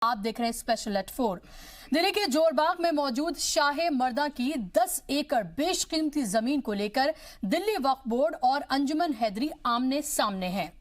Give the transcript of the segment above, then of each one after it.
आप देख रहे हैं स्पेशल एट 4। दिल्ली के जोरबाग में मौजूद शाह मर्दा की 10 एकड़ बेशकीमती जमीन को लेकर दिल्ली वक्फ बोर्ड और अंजुमन हैदरी आमने सामने हैं।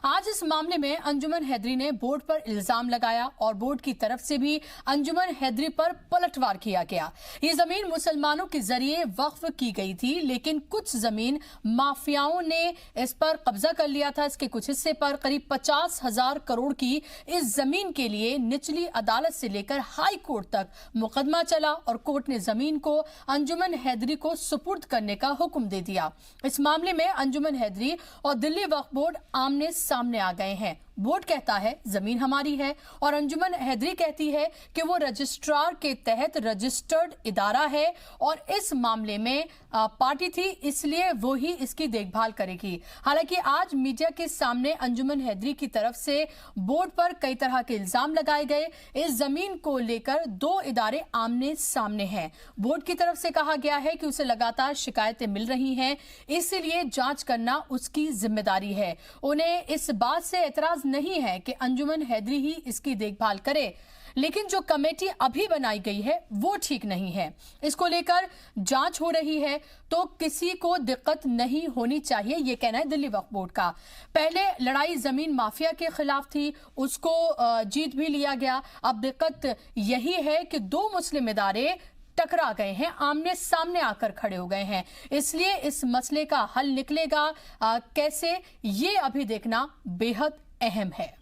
आज इस मामले में अंजुमन हैदरी ने बोर्ड पर इल्जाम लगाया और बोर्ड की तरफ से भी अंजुमन हैदरी पर पलटवार किया गया। ये जमीन मुसलमानों के जरिए वक्फ की गई थी, लेकिन कुछ जमीन माफियाओं ने इस पर कब्जा कर लिया था। इसके कुछ हिस्से पर करीब 50,000 करोड़ की इस जमीन के लिए निचली अदालत से लेकर हाई कोर्ट तक मुकदमा चला और कोर्ट ने जमीन को अंजुमन हैदरी को सुपुर्द करने का हुक्म दे दिया। इस मामले में अंजुमन हैदरी और दिल्ली वक्फ बोर्ड आमने सामने आ गए हैं। बोर्ड कहता है जमीन हमारी है और अंजुमन हैदरी कहती है कि वो रजिस्ट्रार के तहत रजिस्टर्ड इदारा है और इस मामले में पार्टी थी, इसलिए वो ही इसकी देखभाल करेगी। हालांकि आज मीडिया के सामने अंजुमन हैदरी की तरफ से बोर्ड पर कई तरह के इल्जाम लगाए गए। इस जमीन को लेकर दो इदारे आमने सामने हैं। बोर्ड की तरफ से कहा गया है कि उसे लगातार शिकायतें मिल रही हैं, इसलिए जांच करना उसकी जिम्मेदारी है। उन्हें इस बात से एतराज नहीं है कि अंजुमन हैदरी ही इसकी देखभाल करे, लेकिन जो कमेटी अभी बनाई गई है वो ठीक नहीं है। इसको लेकर जांच हो रही है तो किसी को दिक्कत नहीं होनी चाहिए, ये कहना है दिल्ली वक्फ बोर्ड का। पहले लड़ाई जमीन माफिया के खिलाफ थी, उसको जीत भी लिया गया। अब दिक्कत यही है कि दो मुस्लिम इदारे टकरा गए हैं, आमने सामने आकर खड़े हो गए हैं। इसलिए इस मसले का हल निकलेगा कैसे, ये अभी देखना बेहद अहम है।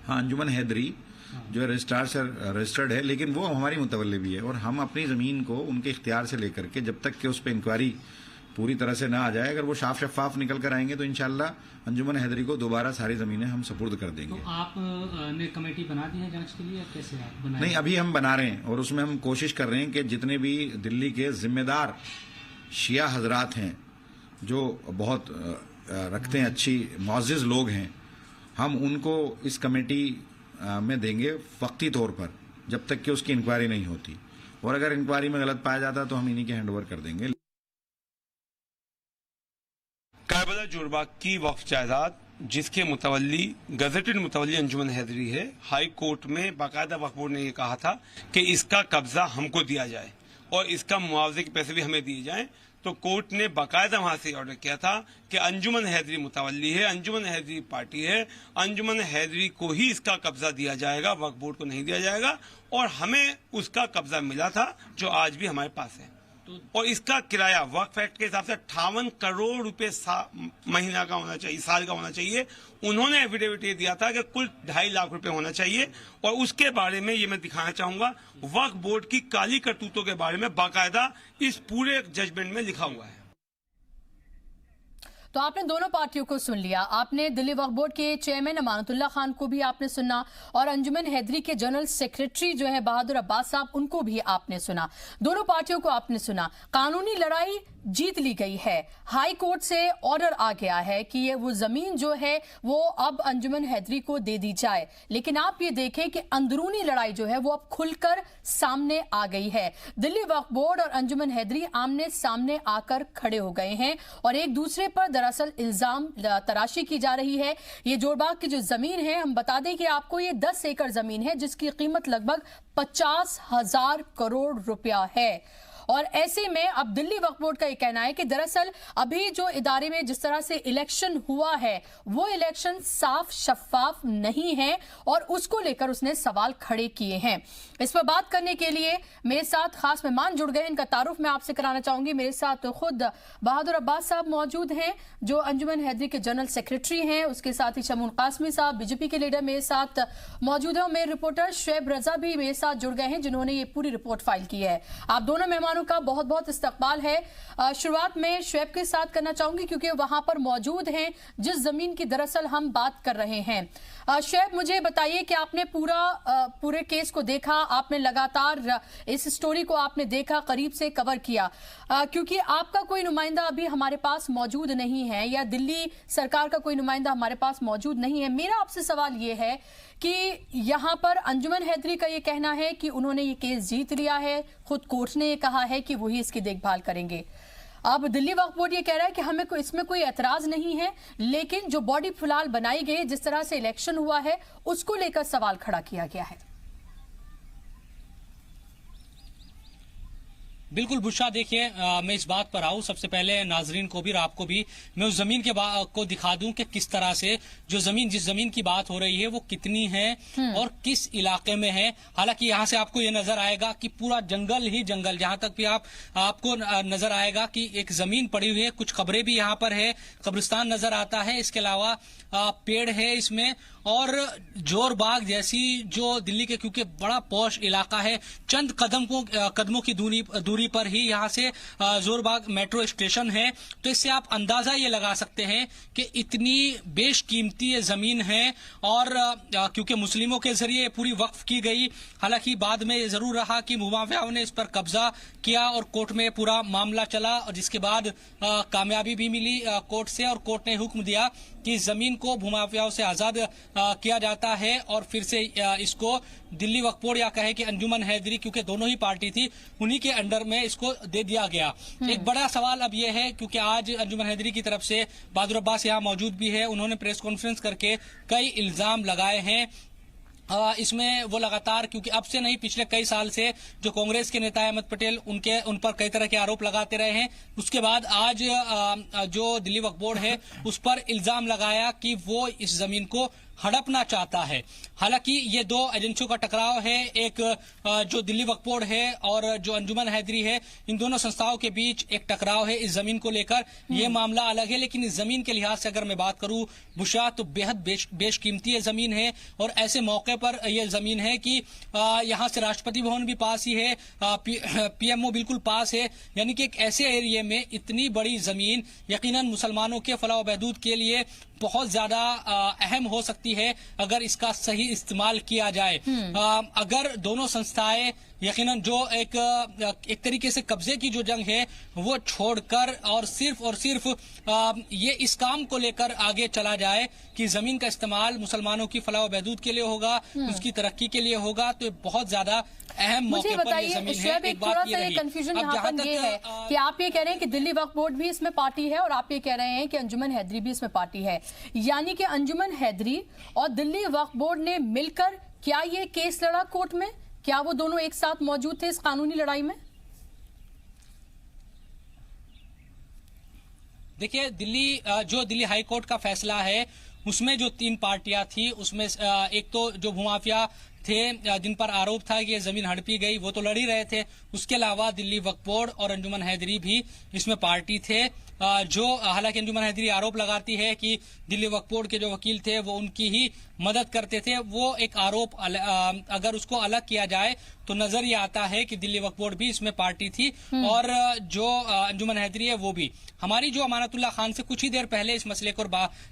हाँ, अंजुमन हैदरी जो है रजिस्ट्रार से रजिस्टर्ड है, लेकिन वो हमारी मुतवल्ली भी है और हम अपनी ज़मीन को उनके इख्तियार से लेकर के जब तक कि उस पर इंक्वायरी पूरी तरह से ना आ जाए, अगर वो साफ शफाफ निकल कर आएंगे तो इंशाल्लाह अंजुमन हैदरी को दोबारा सारी ज़मीनें हम सुपुर्द कर देंगे। तो आप ने कमेटी बना दी है जांच के लिए, कैसे आप बनाए? नहीं, अभी हम बना रहे हैं और उसमें हम कोशिश कर रहे हैं कि जितने भी दिल्ली के जिम्मेदार शिया हजरात हैं जो बहुत रखते हैं, अच्छी मुअज़्ज़िज़ लोग हैं, हम उनको इस कमेटी में देंगे वक्ती तौर पर जब तक कि उसकी इंक्वायरी नहीं होती, और अगर इंक्वायरी में गलत पाया जाता तो हम इन्हीं के हैंडओवर कर देंगे। करबला जोरबाग की वक्फ जायदाद जिसके मुतवल्ली गजेटेड मुतवल्ली अंजुमन हैदरी है, हाई कोर्ट में बाकायदा वक्फ बोर्ड ने यह कहा था कि इसका कब्जा हमको दिया जाए और इसका मुआवजे के पैसे भी हमें दिए जाएं। तो कोर्ट ने बाकायदा वहां से ऑर्डर किया था कि अंजुमन हैदरी मुतवल्ली है, अंजुमन हैदरी पार्टी है, अंजुमन हैदरी को ही इसका कब्जा दिया जाएगा, वक्फ बोर्ड को नहीं दिया जाएगा। और हमें उसका कब्जा मिला था जो आज भी हमारे पास है। और इसका किराया वक्फ एक्ट के हिसाब से 58 करोड़ रुपए महीना का होना चाहिए, साल का होना चाहिए। उन्होंने एफिडेविट ये दिया था कि कुल 2.5 लाख रुपए होना चाहिए। और उसके बारे में ये मैं दिखाना चाहूंगा, वक्फ बोर्ड की काली करतूतों के बारे में बाकायदा इस पूरे जजमेंट में लिखा हुआ है। तो आपने दोनों पार्टियों को सुन लिया। आपने दिल्ली वक्फ बोर्ड के चेयरमैन अमानतुल्लाह खान को भी आपने सुना और अंजुमन हैदरी के जनरल सेक्रेटरी जो है बहादुर अब्बास साहब, उनको भी आपने सुना। दोनों पार्टियों को आपने सुना। कानूनी लड़ाई जीत ली गई है। हाई कोर्ट से ऑर्डर आ गया है कि ये वो जमीन जो है वो अब अंजुमन हैदरी को दे दी जाए। लेकिन आप ये देखें कि अंदरूनी लड़ाई जो है वो अब खुलकर सामने आ गई है। दिल्ली वक्फ बोर्ड और अंजुमन हैदरी आमने सामने आकर खड़े हो गए हैं और एक दूसरे पर दरअसल इल्जाम तराशी की जा रही है। ये जोरबाग की जो जमीन है, हम बता दें कि आपको ये 10 एकड़ जमीन है जिसकी कीमत लगभग 50,000 करोड़ रुपया है। और ऐसे में अब दिल्ली वक्फ बोर्ड का यह कहना है कि दरअसल अभी जो इदारे में जिस तरह से इलेक्शन हुआ है वो इलेक्शन साफ शफाफ नहीं है और उसको लेकर उसने सवाल खड़े किए हैं। इस पर बात करने के लिए मेरे साथ खास मेहमान जुड़ गए, इनका तारुफ मैं आपसे कराना चाहूंगी। मेरे साथ खुद बहादुर अब्बास साहब मौजूद हैं जो अंजुमन हैदरी के जनरल सेक्रेटरी हैं, उसके साथ ही शमून कासमी साहब बीजेपी के लीडर मेरे साथ मौजूद है और मेरे रिपोर्टर शुएब रजा भी मेरे साथ जुड़ गए हैं जिन्होंने ये पूरी रिपोर्ट फाइल की है। आप दोनों मेहमान का बहुत बहुत इस्तकबाल है। शुरुआत में शुएब के साथ करना चाहूंगी क्योंकि वहां पर मौजूद हैं जिस जमीन की दरअसल हम बात कर रहे हैं। शुएब, मुझे बताइए कि आपने पूरे केस को देखा, आपने लगातार इस स्टोरी को आपने देखा, करीब से कवर किया, क्योंकि आपका कोई नुमाइंदा अभी हमारे पास मौजूद नहीं है या दिल्ली सरकार का कोई नुमाइंदा हमारे पास मौजूद नहीं है। मेरा आपसे सवाल ये है कि यहां पर अंजुमन हैदरी का ये कहना है कि उन्होंने ये केस जीत लिया है, खुद कोर्ट ने ये कहा है कि वही इसकी देखभाल करेंगे। अब दिल्ली वक्फ बोर्ड ये कह रहा है कि हमें इसमें कोई एतराज नहीं है, लेकिन जो बॉडी फिलहाल बनाई गई है, जिस तरह से इलेक्शन हुआ है, उसको लेकर सवाल खड़ा किया गया है। बिल्कुल बुशा, देखिए मैं इस बात पर आऊं, सबसे पहले नाजरीन को भी और आपको भी मैं उस जमीन के को दिखा दूं कि किस तरह से जो जमीन, जिस जमीन की बात हो रही है वो कितनी है और किस इलाके में है। हालांकि यहाँ से आपको ये नजर आएगा कि पूरा जंगल ही जंगल, जहां तक भी आपको नजर आएगा कि एक जमीन पड़ी हुई है, कुछ कब्रें भी यहाँ पर है, कब्रिस्तान नजर आता है, इसके अलावा पेड़ है इसमें, और जोरबाग जैसी जो दिल्ली के, क्योंकि बड़ा पॉश इलाका है, चंद कदमों की दूरी पर ही यहाँ से जोरबाग मेट्रो स्टेशन है। तो इससे आप अंदाजा ये लगा सकते हैं कि इतनी बेशकीमती ये जमीन है, और क्योंकि मुस्लिमों के जरिए पूरी वक्फ की गई। हालांकि बाद में ये जरूर रहा कि भूमाफियाओं ने इस पर कब्जा किया और कोर्ट में पूरा मामला चला, और जिसके बाद कामयाबी भी मिली कोर्ट से, और कोर्ट ने हुक्म दिया कि जमीन को भूमाफियाओं से आजाद किया जाता है, और फिर से इसको दिल्ली वक्फ बोर्ड या कहे कि अंजुमन हैदरी, क्योंकि दोनों ही पार्टी थी, उन्हीं के अंडर में इसको दे दिया गया। एक बड़ा सवाल अब यह है, क्योंकि आज अंजुमन हैदरी की तरफ से बहादुर अब्बास यहाँ मौजूद भी है, उन्होंने प्रेस कॉन्फ्रेंस करके कई इल्जाम लगाए हैं। इसमें वो लगातार, क्योंकि अब से नहीं, पिछले कई साल से जो कांग्रेस के नेता अहमद पटेल उन पर कई तरह के आरोप लगाते रहे हैं। उसके बाद आज जो दिल्ली वक्फ बोर्ड है उस पर इल्जाम लगाया कि वो इस जमीन को हड़पना चाहता है। हालांकि ये दो एजेंसियों का टकराव है, एक जो दिल्ली वक्फ बोर्ड है और जो अंजुमन हैदरी है, इन दोनों संस्थाओं के बीच एक टकराव है इस जमीन को लेकर। ये मामला अलग है, लेकिन इस जमीन के लिहाज से अगर मैं बात करूं बुशा, तो बेहद बेशकीमती ये जमीन है, और ऐसे मौके पर यह जमीन है कि यहाँ से राष्ट्रपति भवन भी पास ही है, पीएमओ बिल्कुल पास है, यानी कि एक ऐसे एरिया में इतनी बड़ी जमीन यकीनन मुसलमानों के फलाह व बहबूद के लिए बहुत ज्यादा अहम हो सकती है अगर इसका सही इस्तेमाल किया जाए। अगर दोनों संस्थाएं यकीनन जो एक तरीके से कब्जे की जो जंग है वो छोड़कर और सिर्फ ये इस काम को लेकर आगे चला जाए कि जमीन का इस्तेमाल मुसलमानों की फलाह व बहबूद के लिए होगा, उसकी तरक्की के लिए होगा, तो बहुत ज्यादा अहम मौके पर ये जमीन है। एक थोड़ा सा ये कंफ्यूजन यहाँ पर ये है कि आप ये कह रहे हैं कि दिल्ली वक्फ बोर्ड भी इसमें पार्टी है, और आप ये कह रहे हैं कि अंजुमन हैदरी भी इसमें पार्टी है, यानी कि अंजुमन हैदरी और दिल्ली वक्फ बोर्ड ने मिलकर क्या ये केस लड़ा कोर्ट में? क्या वो दोनों एक साथ मौजूद थे इस कानूनी लड़ाई में? देखिए, दिल्ली हाई कोर्ट का फैसला है, उसमें जो 3 पार्टियां थी, उसमें एक तो जो भूमाफिया थे जिन पर आरोप था कि ये जमीन हड़पी गई, वो तो लड़ ही रहे थे। उसके अलावा दिल्ली वक्फ बोर्ड और अंजुमन हैदरी भी इसमें पार्टी थे। जो हालांकि अंजुमन हैदरी आरोप लगाती है कि दिल्ली वक्फ बोर्ड के जो वकील थे वो उनकी ही मदद करते थे। वो एक आरोप अगर उसको अलग किया जाए तो नजर ये आता है कि दिल्ली वक्फ बोर्ड भी इसमें पार्टी थी, और जो अंजुमन हैदरी है वो भी। हमारी जो अमानतुल्लाह खान से कुछ ही देर पहले इस मसले को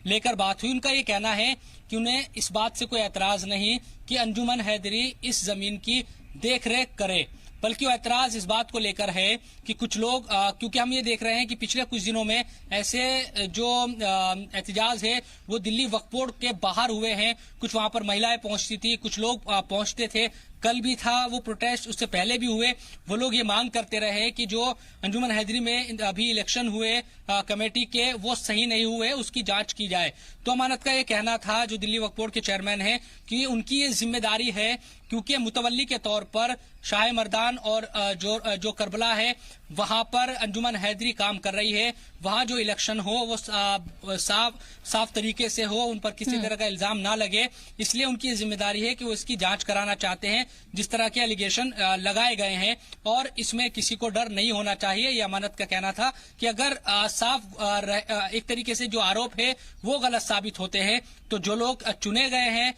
लेकर बात हुई, उनका ये कहना है कि उन्हें इस बात से कोई एतराज नहीं कि अंजुमन हैदरी इस जमीन की देखरेख करे, बल्कि वो ऐतराज इस बात को लेकर है कि कुछ लोग, क्योंकि हम ये देख रहे हैं कि पिछले कुछ दिनों में ऐसे जो एहतजाज है वो दिल्ली वक्फ बोर्ड के बाहर हुए हैं। कुछ वहां पर महिलाएं पहुंचती थी, कुछ लोग पहुंचते थे, कल भी था वो प्रोटेस्ट, उससे पहले भी हुए। वो लोग ये मांग करते रहे कि जो अंजुमन हैदरी में अभी इलेक्शन हुए कमेटी के, वो सही नहीं हुए, उसकी जांच की जाए। तो अमानत का ये कहना था, जो दिल्ली वक्फ बोर्ड के चेयरमैन हैं, कि उनकी ये जिम्मेदारी है, क्योंकि मुतवल्ली के तौर पर शाह मर्दान और जो करबला है वहां पर अंजुमन हैदरी काम कर रही है। वहां जो इलेक्शन हो वो साफ तरीके से हो, उन पर किसी तरह का इल्जाम ना लगे, इसलिए उनकी ये जिम्मेदारी है कि वो इसकी जांच कराना चाहते हैं जिस तरह के एलिगेशन लगाए गए हैं, और इसमें किसी को डर नहीं होना चाहिए। ये अमानत का कहना था कि अगर एक तरीके से जो आरोप है वो गलत साबित होते हैं तो जो लोग चुने गए हैं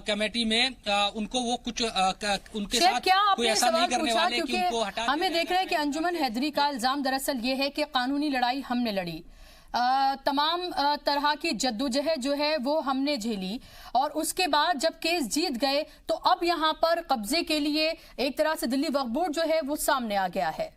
कमेटी में उनको वो कुछ उनके साथ कोई ऐसा नहीं करने वाले कि उनको हटा। हमें देख रहे हैं कि अंजुमन हैदरी का इल्जाम दरअसल ये है कि कानूनी लड़ाई हमने लड़ी, तमाम तरह की जद्दोजहद जो है वो हमने झेली, और उसके बाद जब केस जीत गए तो अब यहाँ पर कब्जे के लिए एक तरह से दिल्ली वक्फ बोर्ड जो है वो सामने आ गया है।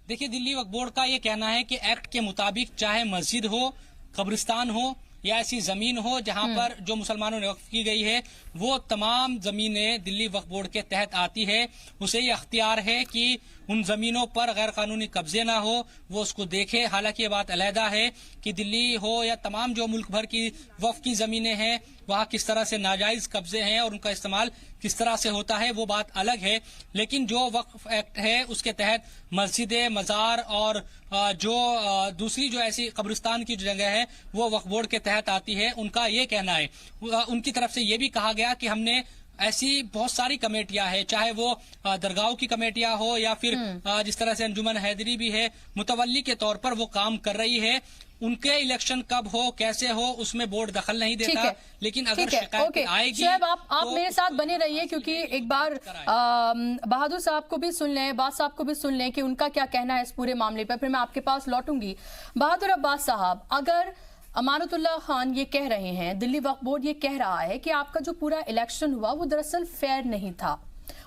देखिए, दिल्ली वक्फ बोर्ड का ये कहना है कि एक्ट के मुताबिक चाहे मस्जिद हो, कब्रिस्तान हो या ऐसी जमीन हो जहां पर जो मुसलमानों ने वक्फ की गई है वो तमाम जमीनें दिल्ली वक्फ बोर्ड के तहत आती है, उसे ये अख्तियार है कि उन जमीनों पर गैर कानूनी कब्जे ना हो, वो उसको देखे। हालांकि ये बात अलहदा है कि दिल्ली हो या तमाम जो मुल्क भर की वक्फ की जमीनें हैं वहां किस तरह से नाजायज कब्जे हैं और उनका इस्तेमाल किस तरह से होता है वो बात अलग है। लेकिन जो वक्फ एक्ट है उसके तहत मस्जिदें, मजार और जो दूसरी जो ऐसी कब्रिस्तान की जो जगह है वो वक्फ बोर्ड के तहत आती है। उनका ये कहना है, उनकी तरफ से ये भी कहा गया कि हमने ऐसी बहुत सारी कमेटियां हैं, चाहे वो दरगाहों की कमेटियां हो या फिर जिस तरह से अंजुमन हैदरी भी है, मुतवल्ली के तौर पर वो काम कर रही है। उनके इलेक्शन कब हो, कैसे हो, उसमें बोर्ड दखल नहीं देता। लेकिन अगर शिकायत आएगी आप तो मेरे साथ बने रहिए, क्योंकि एक बार बहादुर साहब को भी सुन लें, अब्बास साहब को भी सुन लें कि उनका क्या कहना है इस पूरे मामले पर, फिर मैं आपके पास लौटूंगी। बहादुर अब्बास साहब, अगर अमानतुल्लाह खान ये कह रहे हैं, दिल्ली वक्फ बोर्ड ये कह रहा है कि आपका जो पूरा इलेक्शन हुआ वो दरअसल फेयर नहीं था,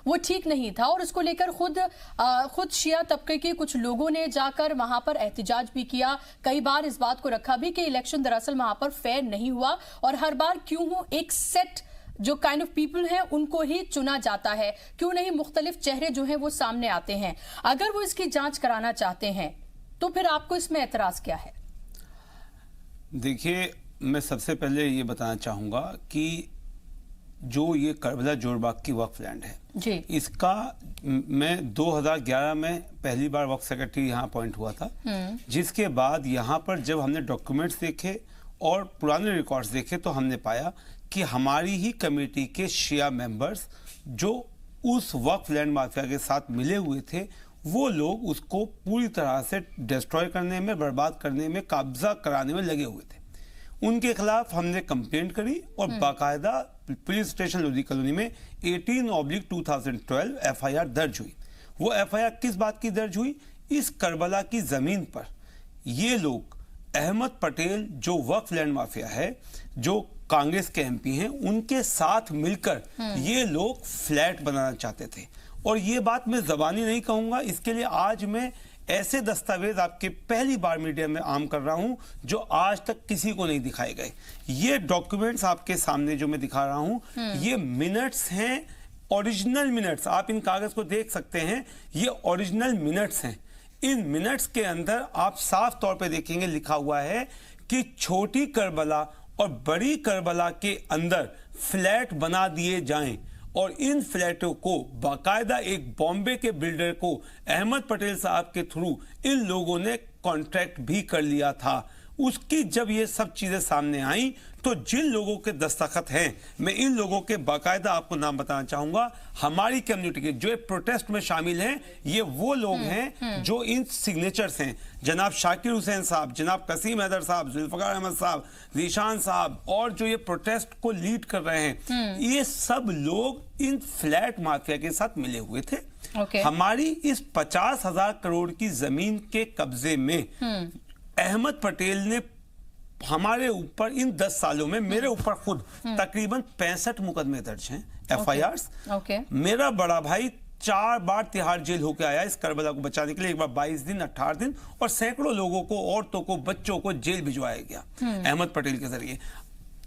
वो ठीक नहीं था, और उसको लेकर खुद शिया तबके के कुछ लोगों ने जाकर वहां पर एहतजाज भी किया, कई बार इस बात को रखा भी कि इलेक्शन दरअसल वहां पर फेयर नहीं हुआ और हर बार क्यों हो एक सेट जो काइंड ऑफ पीपल हैं उनको ही चुना जाता है, क्यों नहीं मुख्तलिफ चेहरे जो हैं वो सामने आते हैं। अगर वो इसकी जांच कराना चाहते हैं तो फिर आपको इसमें एतराज क्या है? देखिए, मैं सबसे पहले ये बताना चाहूंगा कि जो ये करबला जोरबाग की वक्फ लैंड है जी, इसका मैं 2011 में पहली बार वक्फ सेक्रेटरी यहाँ अपॉइंट हुआ था, जिसके बाद यहाँ पर जब हमने डॉक्यूमेंट्स देखे और पुराने रिकॉर्ड्स देखे तो हमने पाया कि हमारी ही कमेटी के शिया मेंबर्स जो उस वक्फ लैंड माफिया के साथ मिले हुए थे वो लोग उसको पूरी तरह से डिस्ट्रॉय करने में, बर्बाद करने में, कब्जा कराने में लगे हुए थे। उनके खिलाफ हमने कंप्लेंट करी और बाकायदा पुलिस स्टेशन लोधी कॉलोनी में 18/2012 एफआईआर दर्ज हुई। वो एफआईआर किस बात की दर्ज हुई? इस करबला की जमीन पर ये लोग अहमद पटेल जो वक्फ लैंड माफिया है, जो कांग्रेस के एमपी हैं, उनके साथ मिलकर ये लोग फ्लैट बनाना चाहते थे। और ये बात मैं जबानी नहीं कहूंगा, इसके लिए आज मैं ऐसे दस्तावेज आपके पहली बार मीडिया में आम कर रहा हूं जो आज तक किसी को नहीं दिखाए गए। ये डॉक्यूमेंट्स आपके सामने जो मैं दिखा रहा हूं ये मिनट्स हैं, ओरिजिनल मिनट्स। आप इन कागज को देख सकते हैं, ये ओरिजिनल मिनट्स हैं। इन मिनट्स के अंदर आप साफ तौर पे देखेंगे लिखा हुआ है कि छोटी करबला और बड़ी करबला के अंदर फ्लैट बना दिए जाएं और इन फ्लैटों को बाकायदा एक बॉम्बे के बिल्डर को अहमद पटेल साहब के थ्रू इन लोगों ने कॉन्ट्रैक्ट भी कर लिया था। उसकी जब ये सब चीजें सामने आई तो जिन लोगों के दस्तखत हैं, मैं इन लोगों के बाकायदा आपको नाम बताना चाहूंगा, हमारी कम्युनिटी के जो प्रोटेस्ट में शामिल हैं, ये वो लोग हैं जो इन सिग्नेचर्स हैं। जनाब शाकिर हुसैन साहब, जनाब कसीम हैदर साहब, जुल्फकार अहमद साहब, जीशान साहब, और जो ये प्रोटेस्ट को लीड कर रहे हैं, ये सब लोग इन फ्लैट माफिया के साथ मिले हुए थे। हमारी इस 50,000 करोड़ की जमीन के कब्जे में अहमद पटेल ने हमारे ऊपर इन 10 सालों में मेरे ऊपर खुद तकरीबन 65 मुकदमे दर्ज हैं, एफआईआर्स। मेरा बड़ा भाई 4 बार तिहाड़ जेल होकर आया इस करबला को बचाने के लिए, एक बार 22 दिन, 18 दिन, और सैकड़ों लोगों को, औरतों को, बच्चों को जेल भिजवाया गया अहमद पटेल के जरिए।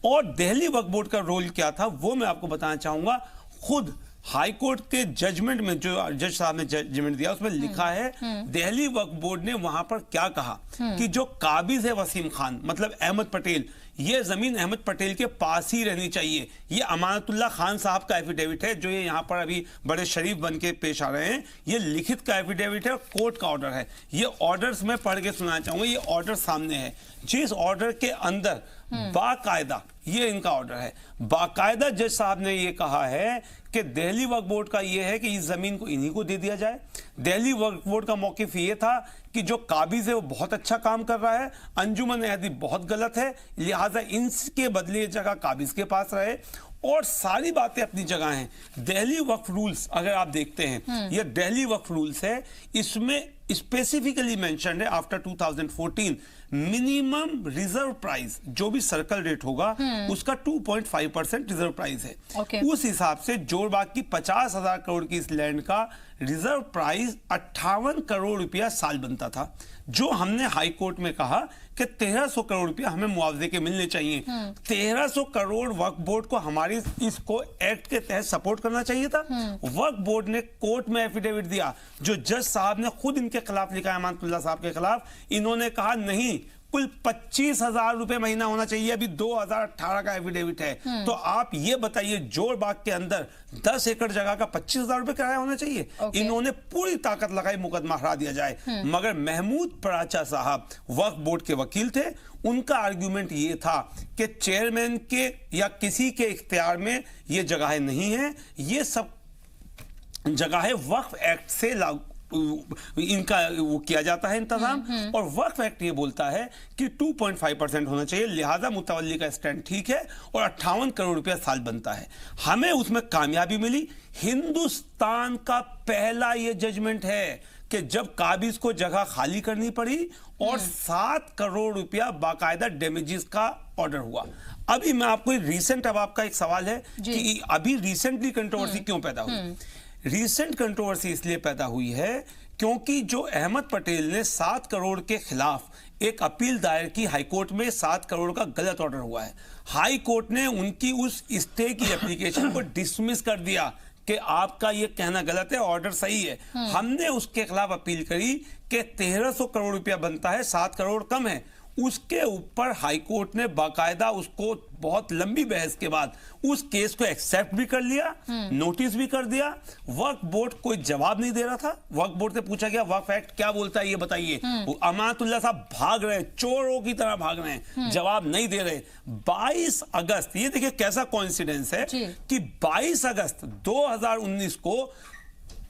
और दिल्ली वक्फ बोर्ड का रोल क्या था वो मैं आपको बताना चाहूंगा। खुद हाई कोर्ट के जजमेंट में जो जज साहब ने जजमेंट दिया उसमें लिखा है दिल्ली वक्फ बोर्ड ने वहां पर क्या कहा कि जो काबिज है वसीम खान मतलब अहमद पटेल, ये जमीन अहमद पटेल के पास ही रहनी चाहिए। ये अमानतुल्लाह खान साहब का एफिडेविट है जो ये यहाँ पर अभी बड़े शरीफ बन के पेश आ रहे हैं। ये लिखित का एफिडेविट है, कोर्ट का ऑर्डर है। ये ऑर्डर्स मैं पढ़ के सुनाना चाहूंगा। ये ऑर्डर सामने है, जिस ऑर्डर के अंदर बाकायदा, ये इनका ऑर्डर है, बाकायदा जज साहब ने ये कहा है कि दिल्ली वक्फ बोर्ड का ये है कि इस जमीन को इन्हीं को दे दिया जाए। दिल्ली वक्फ बोर्ड का मौकिफ ये था कि जो काबिज है वो बहुत अच्छा काम कर रहा है, अंजुमन हैदरी बहुत गलत है, लिहाजा इनके बदले ये जगह काबिज के पास रहे। और सारी बातें अपनी जगह हैं। दिल्ली वक्फ रूल्स अगर आप देखते हैं, ये दिल्ली वक्फ रूल्स है, इसमें स्पेसिफिकली मेंशन्ड है आफ्टर 2014 मिनिमम रिजर्व प्राइस जो भी सर्कल रेट होगा उसका 2.5% रिजर्व प्राइस है। Okay. उस हिसाब से जोरबाग की 50,000 करोड़ की इस लैंड का रिजर्व प्राइस 58 करोड़ रुपया साल बनता था, जो हमने हाई कोर्ट में कहा कि 1300 करोड़ रुपया हमें मुआवजे के मिलने चाहिए। 1300 करोड़ वक्फ बोर्ड को हमारी इसको एक्ट के तहत सपोर्ट करना चाहिए था। वक्फ बोर्ड ने कोर्ट में एफिडेविट दिया, जो जज साहब ने खुद इनके खिलाफ लिखा है, अमानतुल्लाह साहब के खिलाफ। इन्होंने कहा नहीं, कुल 25,000 रुपए महीना होना चाहिए। अभी 2018 का एफिडेविट है। तो आप ये बताइए, जोरबाग के अंदर 10 एकड़ जगह का 25,000 रुपए किराया होना चाहिए। Okay. इन्होंने पूरी ताकत लगाई मुकदमा हरा दिया जाए, मगर महमूद पराचा साहब वक्फ बोर्ड के वकील थे। उनका आर्ग्यूमेंट ये था कि चेयरमैन के या किसी के इख्तियार में ये जगहें नहीं है, ये सब जगहें वक्फ एक्ट से लागू इनका वो किया जाता है इंतजाम। और वक्फ एक्ट ये बोलता है कि 2.5% होना चाहिए, लिहाजा मुतवल्ली का स्टैंड ठीक है और 58 करोड़ रुपया साल बनता है। हमें उसमें कामयाबी मिली। हिंदुस्तान का पहला ये जजमेंट है कि जब काबिज को जगह खाली करनी पड़ी और 7 करोड़ रुपया बाकायदा डैमेजेस का ऑर्डर हुआ। अभी मैं आपको रिसेंट, अब आपका एक सवाल है कि अभी रिसेंटली कंट्रोवर्सी क्यों पैदा हुई। रीसेंट कंट्रोवर्सी इसलिए पैदा हुई है क्योंकि जो अहमद पटेल ने 7 करोड़ के खिलाफ एक अपील दायर की हाईकोर्ट में, 7 करोड़ का गलत ऑर्डर हुआ है। हाई कोर्ट ने उनकी उस स्टे की एप्लीकेशन को डिसमिस कर दिया कि आपका ये कहना गलत है, ऑर्डर सही है। हमने उसके खिलाफ अपील करी कि 1300 करोड़ रुपया बनता है, 7 करोड़ कम है। उसके ऊपर हाईकोर्ट ने बाकायदा उसको बहुत लंबी बहस के बाद उस केस को एक्सेप्ट भी कर लिया, नोटिस भी कर दिया। वक्फ बोर्ड कोई जवाब नहीं दे रहा था। वक्फ बोर्ड से पूछा गया वक्फ एक्ट क्या बोलता है ये बताइए। अमानतुल्लाह साहब भाग रहे, चोरों की तरह भाग रहे हैं, जवाब नहीं दे रहे। 22 अगस्त, ये देखिए कैसा कोइंसिडेंस है कि 22 अगस्त 2019 को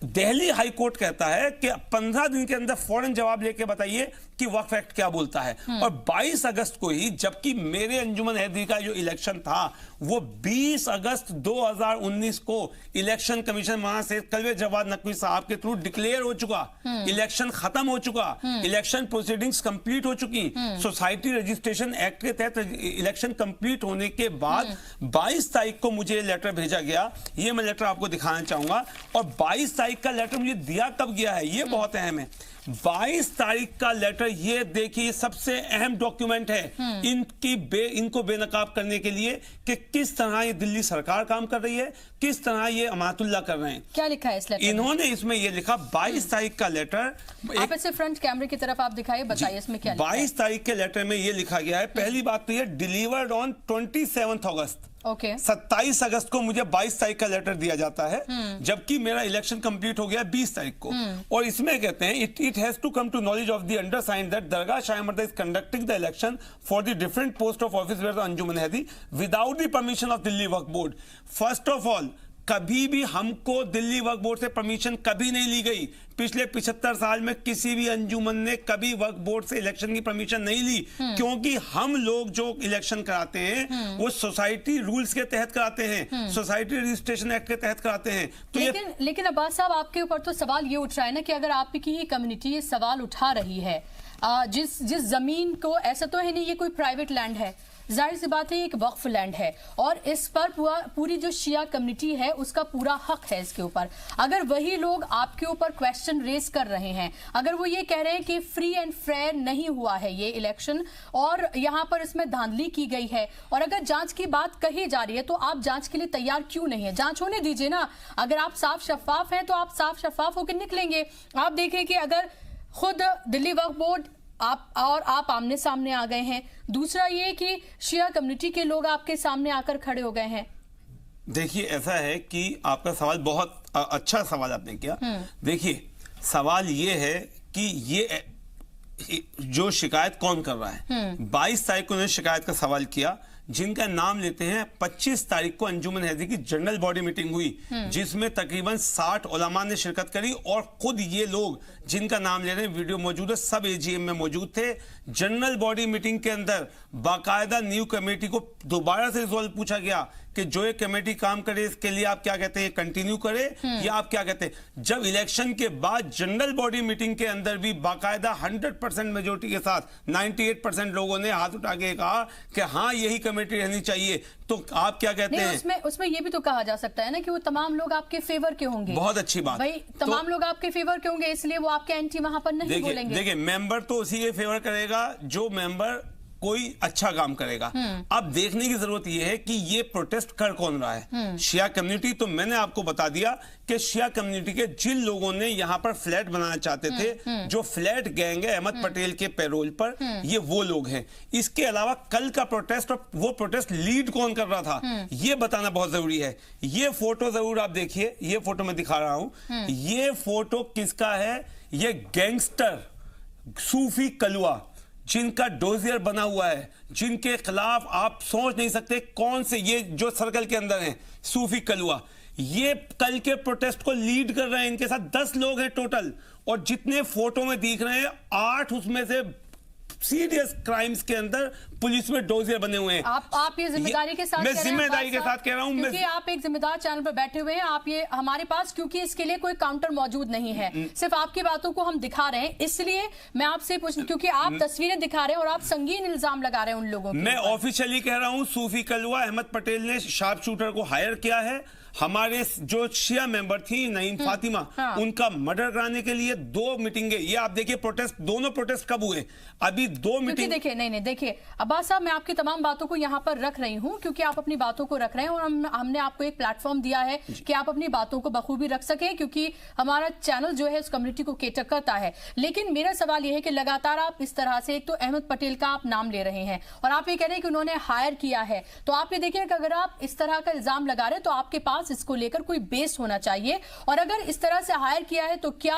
दिल्ली हाई कोर्ट कहता है कि 15 दिन के अंदर फौरन जवाब लेके बताइए कि वक्फ एक्ट क्या बोलता है। और 22 अगस्त को ही, जबकि मेरे अंजुमन हैदरी का जो इलेक्शन था वो 20 अगस्त 2019 को इलेक्शन कमीशन वहां से कलवे जवाद नकवी साहब के थ्रू डिक्लेयर हो चुका, इलेक्शन खत्म हो चुका, इलेक्शन प्रोसीडिंग्स कंप्लीट हो चुकी, सोसाइटी रजिस्ट्रेशन एक्ट के तहत इलेक्शन कंप्लीट होने के बाद 22 तारीख को मुझे लेटर भेजा गया। ये मैं लेटर आपको दिखाना चाहूंगा। और 22 तारीख का लेटर मुझे दिया कब गया है ये बहुत अहम है। 22 तारीख का लेटर, ये देखिए सबसे अहम डॉक्यूमेंट है इनको बेनकाब करने के लिए कि किस तरह ये दिल्ली सरकार काम कर रही है, किस तरह ये अमातुल्लाह कर रहे हैं। क्या लिखा है इस लेटर? इन्होंने इसमें ये लिखा 22 तारीख का लेटर। आप इसे फ्रंट कैमरे की तरफ आप दिखाइए, बताइए इसमें क्या लिखा है। 22 तारीख के लेटर में ये लिखा गया है, पहली बात तो ये डिलीवर्ड ऑन 27 अगस्त। ओके। 27 अगस्त को मुझे 22 तारीख का लेटर दिया जाता है, जबकि मेरा इलेक्शन कंप्लीट हो गया 20 तारीख को। और इसमें कहते हैं it has to come to knowledge of the undersigned that Dargah Shah Marda is conducting the election for the different post of office where the Anjuman Haidari without the permission of Delhi Waqf board. First of all, कभी भी हमको दिल्ली वक्फ बोर्ड से permission कभी नहीं ली गई। पिछले 75 साल में किसी भी अंजुमन ने कभी वक्फ बोर्ड से इलेक्शन की परमिशन नहीं ली, क्योंकि हम लोग जो इलेक्शन कराते हैं वो सोसाइटी रूल्स के तहत कराते हैं, सोसाइटी रजिस्ट्रेशन एक्ट के तहत कराते हैं। तो लेकिन अब्बास साहब, आपके ऊपर तो सवाल ये उठ रहा है ना कि अगर आपकी कम्युनिटी ये सवाल उठा रही है, जिस जमीन को, ऐसा तो है नहीं ये कोई प्राइवेट लैंड है, जाहिर सी बात है एक वक्फ लैंड है और इस पर पूरी जो शिया कम्युनिटी है उसका पूरा हक है इसके ऊपर। अगर वही लोग आपके ऊपर क्वेश्चन रेज कर रहे हैं, अगर वो ये कह रहे हैं कि फ्री एंड फेयर नहीं हुआ है ये इलेक्शन और यहाँ पर इसमें धांधली की गई है, और अगर जांच की बात कही जा रही है तो आप जांच के लिए तैयार क्यों नहीं है? जांच होने दीजिए ना। अगर आप साफ शफाफ हैं तो आप साफ शफाफ होकर निकलेंगे। आप देखिए कि अगर खुद दिल्ली वक्फ बोर्ड आप आमने सामने आ गए हैं, दूसरा ये कि शिया कम्युनिटी के लोग आपके सामने आकर खड़े हो गए हैं। देखिए, ऐसा है कि आपका सवाल बहुत अच्छा सवाल आपने किया। देखिए, सवाल ये है कि ये जो शिकायत कौन कर रहा है। 22 तारीख को उन्होंने शिकायत का सवाल किया जिनका नाम लेते हैं। 25 तारीख को अंजुमन हैदरी की जनरल बॉडी मीटिंग हुई, जिसमें तकरीबन 60 उलमा ने शिरकत करी और खुद ये लोग जिनका नाम ले रहे हैं, वीडियो मौजूद है, सब एजीएम में मौजूद थे। जनरल बॉडी मीटिंग के अंदर बाकायदा न्यू कमेटी को दोबारा से सवाल पूछा गया कि जो एक कमेटी काम करे इसके लिए आप क्या कहते हैं, कंटिन्यू करे या आप क्या कहते हैं। जब इलेक्शन के बाद जनरल बॉडी मीटिंग के अंदर भी बाकायदा 100% मेजोरिटी के साथ 98% लोगों ने हाथ उठा के कहा कि हाँ यही कमेटी रहनी चाहिए, तो आप क्या कहते हैं? उसमें ये भी तो कहा जा सकता है ना कि वो तमाम लोग आपके फेवर के होंगे। बहुत अच्छी बात भाई, तमाम लोग आपके फेवर के होंगे, इसलिए वो आपके एंटी वहां पर नहीं बोलेंगे। देखिए, मेंबर तो उसी के फेवर करेगा जो मेंबर कोई अच्छा काम करेगा। अब देखने की जरूरत यह है कि ये प्रोटेस्ट कर कौन रहा है। शिया कम्युनिटी, तो मैंने आपको बता दिया कि शिया कम्युनिटी के जिन लोगों ने यहां पर फ्लैट बनाना चाहते थे, जो फ्लैट गैंग है अहमद पटेल के पैरोल पर, ये वो लोग हैं। इसके अलावा कल का प्रोटेस्ट और वो प्रोटेस्ट लीड कौन कर रहा था, ये बताना बहुत जरूरी है। ये फोटो जरूर आप देखिए, ये फोटो मैं दिखा रहा हूं। ये फोटो किसका है? ये गैंगस्टर सूफी कलवा, जिनका डोजियर बना हुआ है, जिनके खिलाफ आप सोच नहीं सकते कौन से, ये जो सर्कल के अंदर हैं सूफी कलवा, ये कल के प्रोटेस्ट को लीड कर रहे हैं। इनके साथ 10 लोग हैं टोटल, और जितने फोटो में दिख रहे हैं 8 उसमें से सीरियस क्राइम्स के अंदर पुलिस में डोजियर बने हुए हैं। आप ये जिम्मेदारी के साथ, मैं जिम्मेदारी के साथ कह रहा हूं, क्योंकि आप एक जिम्मेदार चैनल पर बैठे हुए हैं। आप ये हमारे पास, क्योंकि इसके लिए कोई काउंटर मौजूद नहीं है, सिर्फ आपकी बातों को हम दिखा रहे हैं, इसलिए मैं आपसे पूछ, क्योंकि आप तस्वीरें दिखा रहे हैं और आप संगीन इल्जाम लगा रहे हैं उन लोगों के। मैं ऑफिशियली कह रहा हूं, सूफी कलवा अहमद पटेल ने शार्प शूटर को हायर किया है। हमारे जो शिया मेंबर थी नईम फातिमा, उनका मर्डर कराने के लिए 2 मीटिंगें, ये आप देखिए प्रोटेस्ट, दोनों प्रोटेस्ट कब हुए, अभी 2 मीटिंग। देखिए, नहीं देखिए अब्बास साहब, मैं आपकी तमाम बातों को यहाँ पर रख रही हूँ क्योंकि आप अपनी बातों को रख रहे हैं और हमने आपको एक प्लेटफॉर्म दिया है कि आप अपनी बातों को बखूबी रख सकें, क्योंकि हमारा चैनल जो है उस कम्युनिटी को केटर करता है। लेकिन मेरा सवाल यह है कि लगातार आप इस तरह से, एक तो अहमद पटेल का आप नाम ले रहे हैं और आप ये कह रहे हैं कि उन्होंने हायर किया है, तो आप ये देखिए कि अगर आप इस तरह का इल्जाम लगा रहे हैं तो आपके पास इसको लेकर कोई बेस होना चाहिए। और अगर इस तरह से हायर किया है तो क्या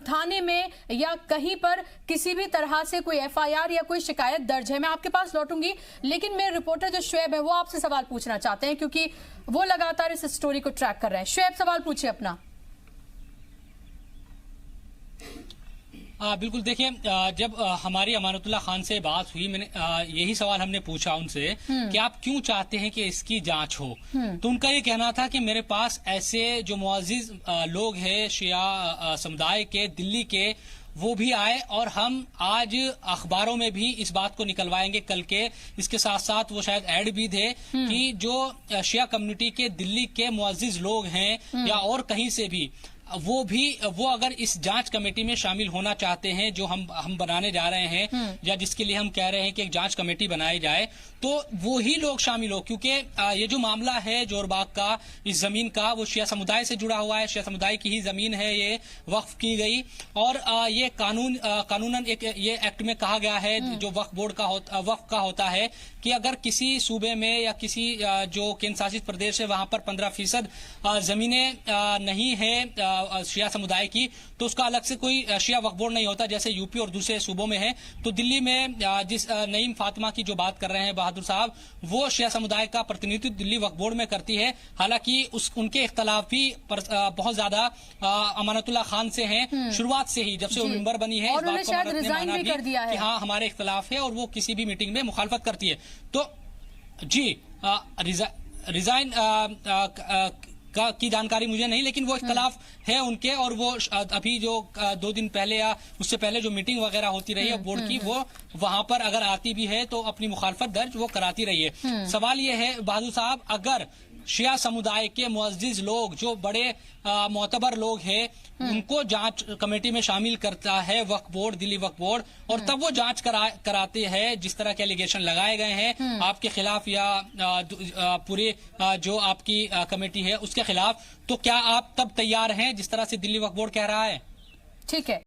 थाने में या कहीं पर किसी भी तरह से कोई एफआईआर या कोई शिकायत दर्ज है? मैं आपके पास लौटूंगी, लेकिन मेरे रिपोर्टर जो शुएब है वो आपसे सवाल पूछना चाहते हैं क्योंकि वो लगातार इस स्टोरी को ट्रैक कर रहे हैं। शुएब, सवाल पूछिए अपना। बिल्कुल, देखिए, जब हमारी अमानतुल्लाह खान से बात हुई, मैंने यही सवाल हमने पूछा उनसे कि आप क्यों चाहते हैं कि इसकी जांच हो, तो उनका ये कहना था कि मेरे पास ऐसे जो मुअज़्ज़िज़ लोग हैं शिया समुदाय के, दिल्ली के, वो भी आए और हम आज अखबारों में भी इस बात को निकलवाएंगे कल के। इसके साथ साथ वो शायद ऐड भी थे कि जो शिया कम्युनिटी के दिल्ली के मुअज़्ज़िज़ लोग हैं या और कहीं से भी, वो अगर इस जांच कमेटी में शामिल होना चाहते हैं जो हम बनाने जा रहे हैं, या जिसके लिए हम कह रहे हैं कि एक जांच कमेटी बनाई जाए, तो वो ही लोग शामिल हो। क्योंकि ये जो मामला है जोरबाग का, इस जमीन का, वो शिया समुदाय से जुड़ा हुआ है, शिया समुदाय की ही जमीन है, ये वक्फ की गई। और ये कानूनन एक ये एक्ट में कहा गया है जो वक्फ बोर्ड का वक्फ का होता है कि अगर किसी सूबे में या किसी जो केंद्र शासित प्रदेश है वहां पर 15% जमीनें नहीं है शिया समुदाय की, तो उसका अलग से कोई शिया वक्फ बोर्ड नहीं होता, जैसे यूपी और दूसरे सूबों में है। तो दिल्ली में जिस नईम फातिमा की जो बात कर रहे हैं बहादुर साहब, वो शिया समुदाय का प्रतिनिधित्व दिल्ली वक्फ बोर्ड में करती है। हालांकि उनके इख्तलाफ भी बहुत ज्यादा अमानतुल्लाह खान से हैं शुरुआत से ही, जब से वो मेंबर बनी है। और उन्होंने शायद रिजाइन भी कर दिया है कि हाँ हमारे इख्तलाफ है और वो किसी भी मीटिंग में मुखालफत करती है। तो जी रिजाइन की जानकारी मुझे नहीं, लेकिन वो इख्तलाफ है उनके, और वो अभी जो 2 दिन पहले या उससे पहले जो मीटिंग वगैरह होती रही है बोर्ड की, वो वहां पर अगर आती भी है तो अपनी मुखालफत दर्ज वो कराती रही है। सवाल ये है बहादुर साहब, अगर शिया समुदाय के मुअज़्ज़िज़ लोग जो बड़े मोतबर लोग हैं उनको जांच कमेटी में शामिल करता है वक्फ बोर्ड, दिल्ली वक्फ बोर्ड, और तब वो जांच कराते हैं जिस तरह के एलिगेशन लगाए गए हैं आपके खिलाफ या पूरे जो आपकी कमेटी है उसके खिलाफ, तो क्या आप तब तैयार हैं जिस तरह से दिल्ली वक्फ बोर्ड कह रहा है? ठीक है।